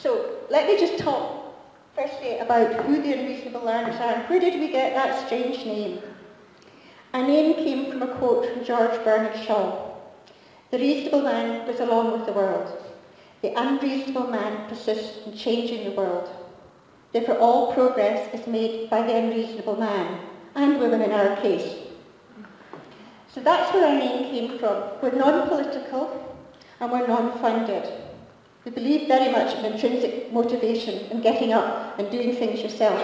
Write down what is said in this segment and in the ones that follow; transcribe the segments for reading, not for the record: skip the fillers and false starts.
So let me just talk firstly about who the Unreasonable Learners are and where did we get that strange name. Our name came from a quote from George Bernard Shaw. The reasonable man goes along with the world. The unreasonable man persists in changing the world. Therefore all progress is made by the unreasonable man, and women in our case. So that's where our name came from. We're non-political and we're non-funded. We believe very much in intrinsic motivation and getting up and doing things yourself.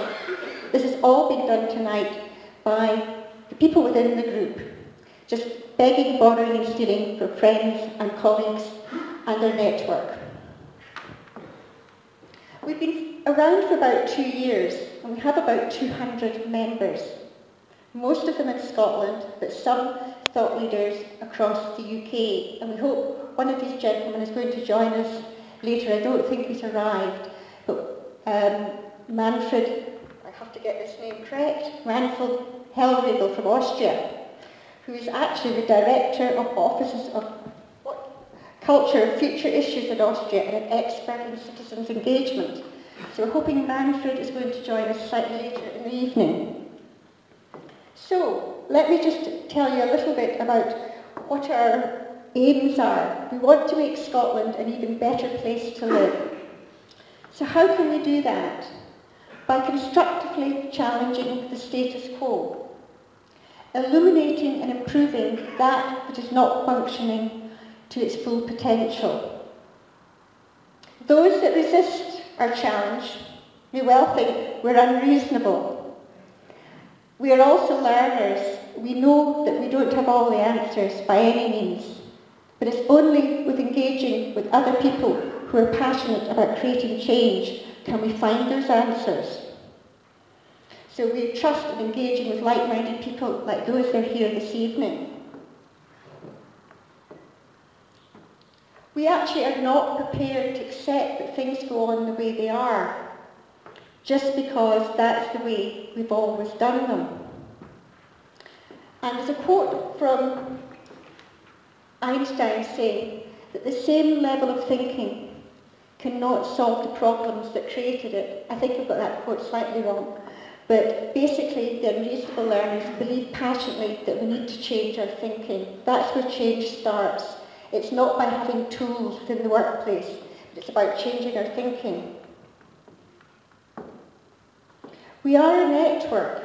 This has all been done tonight by the people within the group, just begging, borrowing and stealing from friends and colleagues and their network. We've been around for about 2 years and we have about 200 members, most of them in Scotland, but some thought leaders across the UK, and we hope one of these gentlemen is going to join us later. I don't think he's arrived, but Manfred, I have to get this name correct, Manfred Hellriegel from Austria, who is actually the Director of Offices of Culture, Future Issues in Austria and an expert in citizens' engagement. So we're hoping Manfred is going to join us slightly later in the evening. So let me just tell you a little bit about what our aims are. We want to make Scotland an even better place to live. So how can we do that? By constructively challenging the status quo, illuminating and improving that which is not functioning to its full potential. Those that resist our challenge may well think we're unreasonable. We are also learners. We know that we don't have all the answers by any means, but it's only with engaging with other people who are passionate about creating change can we find those answers. So we trust in engaging with like-minded people like those that are here this evening. We actually are not prepared to accept that things go on the way they are, just because that's the way we've always done them. And there's a quote from Einstein saying that the same level of thinking cannot solve the problems that created it. I think I've got that quote slightly wrong. But basically, the Unreasonable Learners believe passionately that we need to change our thinking. That's where change starts. It's not by having tools within the workplace, but it's about changing our thinking. We are a network,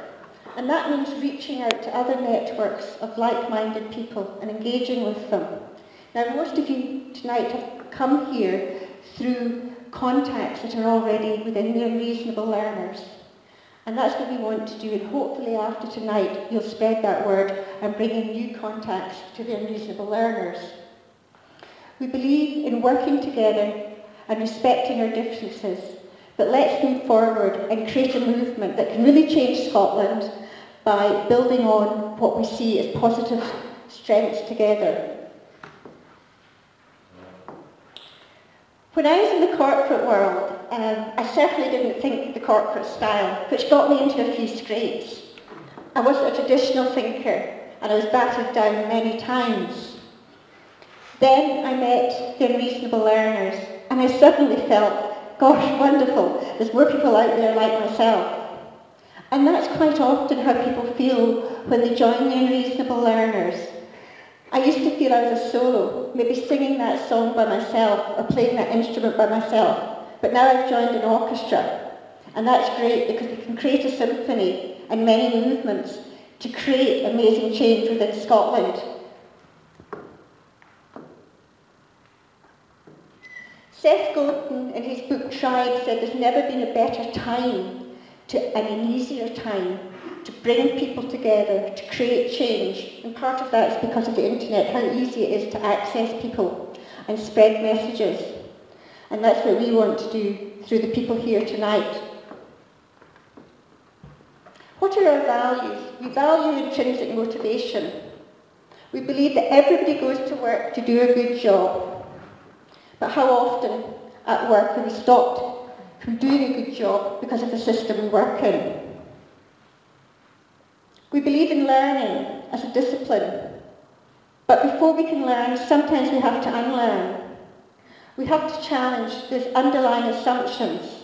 and that means reaching out to other networks of like-minded people and engaging with them. Now, most of you tonight have come here through contacts that are already within the Unreasonable Learners. And that's what we want to do, and hopefully after tonight you'll spread that word and bring in new contacts to the Unreasonable Learners. We believe in working together and respecting our differences, but let's move forward and create a movement that can really change Scotland by building on what we see as positive strengths together. When I was in the corporate world, I certainly didn't think the corporate style, which got me into a few scrapes. I wasn't a traditional thinker, and I was battered down many times. Then I met the Unreasonable Learners, and I suddenly felt, gosh, wonderful, there's more people out there like myself. And that's quite often how people feel when they join the Unreasonable Learners. I used to feel I was a solo, maybe singing that song by myself or playing that instrument by myself. But now I've joined an orchestra, and that's great because we can create a symphony and many movements to create amazing change within Scotland. Seth Godin, in his book Tribe, said there's never been a better time and an easier time to bring people together, to create change. And part of that is because of the internet, how easy it is to access people and spread messages. And that's what we want to do through the people here tonight. What are our values? We value intrinsic motivation. We believe that everybody goes to work to do a good job. But how often at work are we stopped from doing a good job because of the system we work in? We believe in learning as a discipline. But before we can learn, sometimes we have to unlearn. We have to challenge those underlying assumptions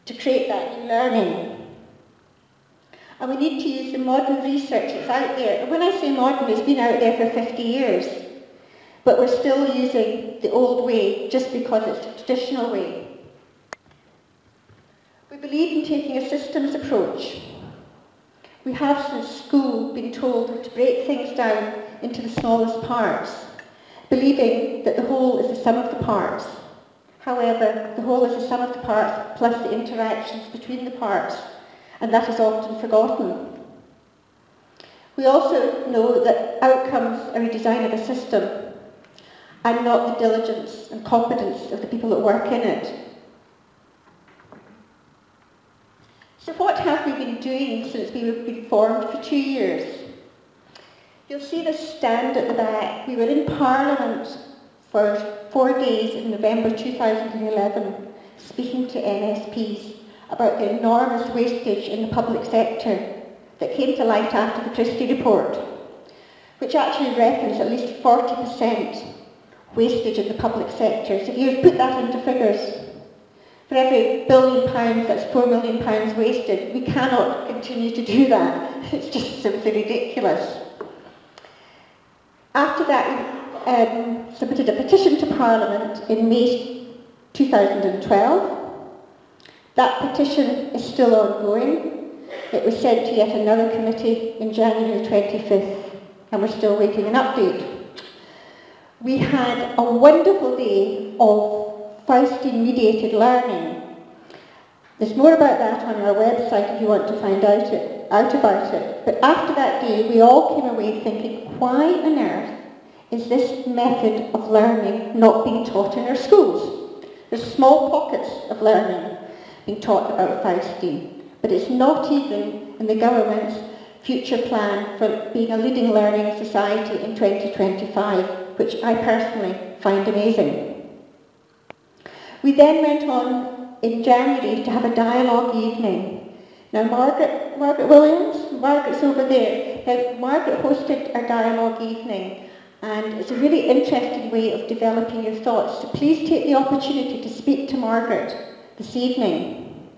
to create that new learning. And we need to use the modern research that's out there. And when I say modern, it's been out there for 50 years. But we're still using the old way just because it's the traditional way. We believe in taking a systems approach. We have since school been told to break things down into the smallest parts, believing that the whole is the sum of the parts. However, the whole is the sum of the parts plus the interactions between the parts, and that is often forgotten. We also know that outcomes are a design of a system, and not the diligence and competence of the people that work in it. So what have we been doing since we have been formed for 2 years? You'll see this stand at the back. We were in Parliament for 4 days in November 2011, speaking to MSPs about the enormous wastage in the public sector that came to light after the Christie report, which actually reckons at least 40% wastage in the public sector. So if you put that into figures, for every £1 billion, that's £4 million wasted. We cannot continue to do that. It's just simply ridiculous. After that, we submitted a petition to Parliament in May 2012. That petition is still ongoing. It was sent to yet another committee in January 25th, and we're still waiting an update. We had a wonderful day of Faustian-mediated learning. There's more about that on our website if you want to find out about it. But after that day, we all came away thinking, why on earth is this method of learning not being taught in our schools? There's small pockets of learning being taught about Faustian, but it's not even in the government's future plan for being a leading learning society in 2025, which I personally find amazing. We then went on in January to have a dialogue evening. Now Margaret Williams, Margaret's over there. Now, Margaret hosted our dialogue evening, and it's a really interesting way of developing your thoughts. So please take the opportunity to speak to Margaret this evening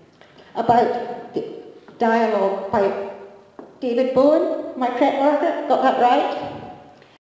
about the dialogue by David Bowen. Am I correct, Margaret? Got that right?